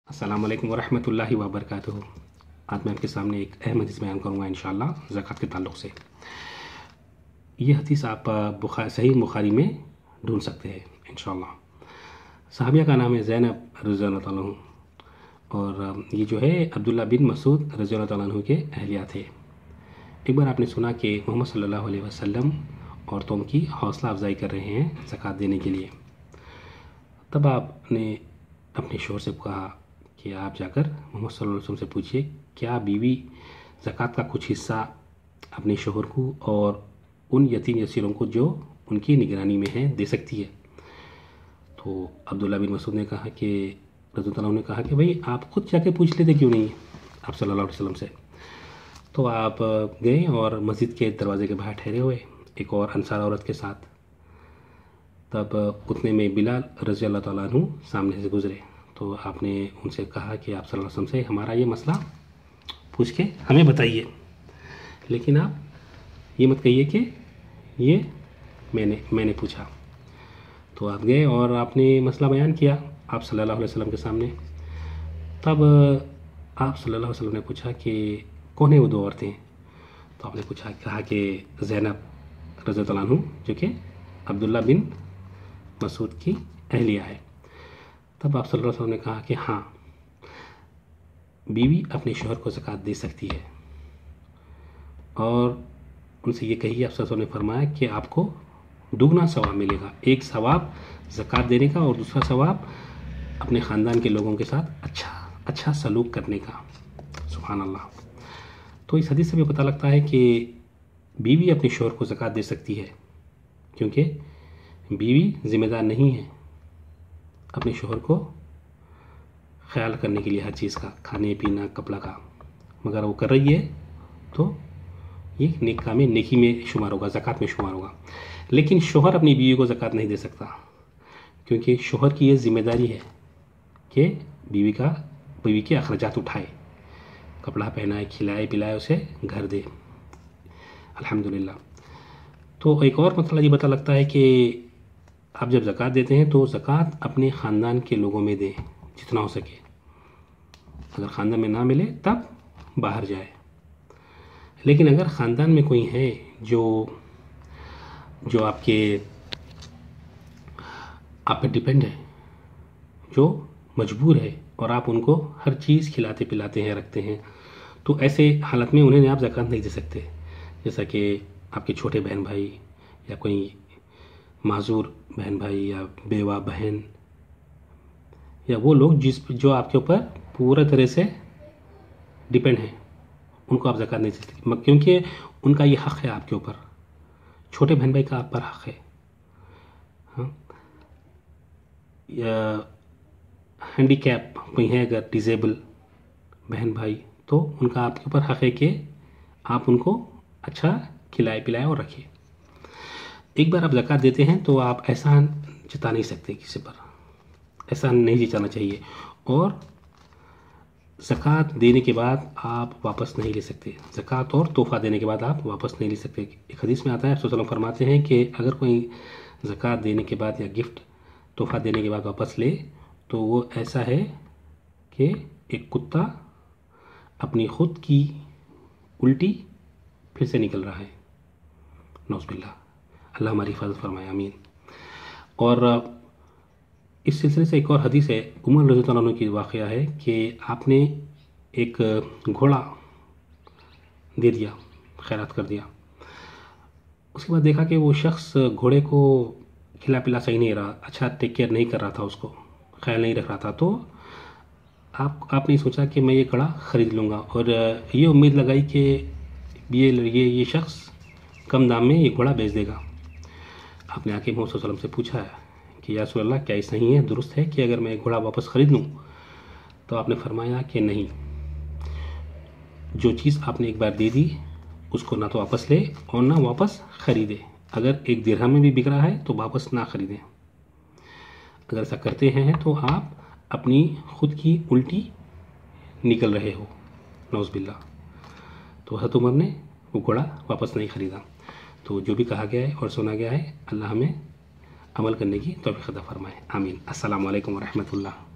अस्सलाम वालेकुम वरहमतुल्लाहि वबरकातुहू। आज मैं आपके सामने एक अहम हदीस बयान करूँगा इंशाअल्लाह ज़कात के ताल्लुक़ से। ये हदीस आप सही बुखारी में ढूंढ सकते हैं इंशाअल्लाह। सहाबिया का नाम है ज़ैनब रज़ियल्लाहु ताला अन्हु और ये जो है अब्दुल्ला बिन मसूद रज़ियल्लाहु ताला अन्हु के अहलिया थे। एक बार आपने सुना कि मोहम्मद सल्लल्लाहु अलैहि वसल्लम औरतों की हौसला अफजाई कर रहे हैं ज़कात देने के लिए। तब आपने अपने शोहर से कहा कि आप जाकर मोहम्मद सल्लल्लाहु अलैहि वसल्लम से पूछिए क्या बीवी ज़कात का कुछ हिस्सा अपने शोहर को और उन यतीम यसीरों को जो उनकी निगरानी में है दे सकती है। तो अब्दुल्ला बिन मसूद ने कहा कि रज़ियल्लाहु ने कहा कि भाई आप खुद जाके पूछ लेते क्यों नहीं आप सल्लल्लाहु अलैहि वसल्लम से। तो आप गए और मस्जिद के दरवाजे के बाहर ठहरे हुए एक और अंसार औरत के साथ। तब उतने में बिलाल रज़ियल्लाहु ताला अन्हु सामने से गुज़रे। तो आपने उनसे कहा कि आप सल्लल्लाहु अलैहि वसल्लम से हमारा ये मसला पूछ के हमें बताइए, लेकिन आप ये मत कहिए कि ये मैंने पूछा। तो आप गए और आपने मसला बयान किया आप सल्लल्लाहु अलैहि वसल्लम के सामने। तब आप सल्लल्लाहु अलैहि वसल्लम ने पूछा कि कौन है वो दो औरतें। तो आपने कहा कि ज़ैनब रज़ियल्लाहु अन्हु जो कि अब्दुल्ला बिन मसूद की अहलिया है। तब आप सल्लल्लाहु अलैहि वसल्लम ने कहा कि हाँ, बीवी अपने शौहर को ज़कात दे सकती है। और उनसे ये कहिए आप सल्लल्लाहु अलैहि वसल्लम ने फरमाया कि आपको दुगना सवाब मिलेगा, एक सवाब ज़कात देने का और दूसरा सवाब अपने ख़ानदान के लोगों के साथ अच्छा सलूक करने का। सुभान अल्लाह। तो इस हदीस से भी पता लगता है कि बीवी अपने शौहर को ज़कात दे सकती है, क्योंकि बीवी ज़िम्मेदार नहीं है अपने शौहर को ख्याल करने के लिए हर चीज़ का, खाने पीना कपड़ा का, मगर वो कर रही है तो ये नेक काम में नेकी में शुमार होगा, ज़कात में शुमार होगा। लेकिन शौहर अपनी बीवी को ज़कात नहीं दे सकता, क्योंकि शौहर की ये ज़िम्मेदारी है कि बीवी के अखराजात उठाए, कपड़ा पहनाए, खिलाए पिलाए, उसे घर दे। अल्हम्दुलिल्लाह। तो एक और मतलब ये पता लगता है कि आप जब ज़कात देते हैं तो ज़कात अपने ख़ानदान के लोगों में दें जितना हो सके। अगर ख़ानदान में ना मिले तब बाहर जाए। लेकिन अगर ख़ानदान में कोई है जो आप पे डिपेंड है, जो मजबूर है और आप उनको हर चीज़ खिलाते पिलाते हैं, रखते हैं, तो ऐसे हालत में उन्हें आप ज़कात नहीं दे सकते। जैसा कि आपके छोटे बहन भाई या कोई माजूर बहन भाई या बेवा बहन या वो लोग जो आपके ऊपर पूरा तरह से डिपेंड हैं, उनको आप ज़कात नहीं दे सकते, क्योंकि उनका ये हक़ है आपके ऊपर। छोटे बहन भाई का आप पर हक़ है। हाँ, या हैंडीकैप कोई है अगर डिसेबल बहन भाई, तो उनका आपके ऊपर हक़ है कि आप उनको अच्छा खिलाए पिलाए और रखिए। एक बार आप ज़कात देते हैं तो आप एहसान जता नहीं सकते किसी पर, एहसान नहीं जताना चाहिए। और ज़कात देने के बाद आप वापस नहीं ले सकते, ज़कात और तोहफ़ा देने के बाद आप वापस नहीं ले सकते। एक हदीस में आता है रसूल सल्लल्लाहु अलैहि वसल्लम फरमाते हैं कि अगर कोई ज़कात देने के बाद या गिफ्ट तोहफ़ा देने के बाद वापस ले तो वो ऐसा है कि एक कुत्ता अपनी खुद की उल्टी फिर से निकल रहा है। नौज़ुबिल्लाह, अल्लाह हमारी हिफाज़त फरमाए, आमीन। और इस सिलसिले से एक और हदीस है, उमर रज़ियल्लाहु अन्हु की वाक़या है कि आपने एक घोड़ा दे दिया, खैरात कर दिया। उसके बाद देखा कि वो शख्स घोड़े को खिला पिला सही नहीं रहा, अच्छा टेक केयर नहीं कर रहा था, उसको ख्याल नहीं रख रहा था। तो आपने सोचा कि मैं ये घोड़ा ख़रीद लूँगा और ये उम्मीद लगाई कि ये शख्स कम दाम में ये घोड़ा बेच देगा। आपने आके मोहम्मद सल्लल्लाहु अलैहि वसल्लम से पूछा कि या रसूल अल्लाह, क्या ये सही है, दुरुस्त है कि अगर मैं घोड़ा वापस ख़रीद लूँ? तो आपने फरमाया कि नहीं, जो चीज़ आपने एक बार दे दी उसको ना तो वापस ले और ना वापस ख़रीदे। अगर एक दिरहम में भी बिक रहा है तो वापस ना ख़रीदें। अगर ऐसा करते हैं तो आप अपनी खुद की उल्टी निकल रहे हो, नौज़ुबिल्लाह। तो हज़रत उमर ने वो घोड़ा वापस नहीं ख़रीदा। तो जो भी कहा गया है और सुना गया है, अल्लाह हमें अमल करने की तौफ़ीक़ अता फ़रमाए, आमीन। अस्सलामु अलैकुम व रहमतुल्लाह।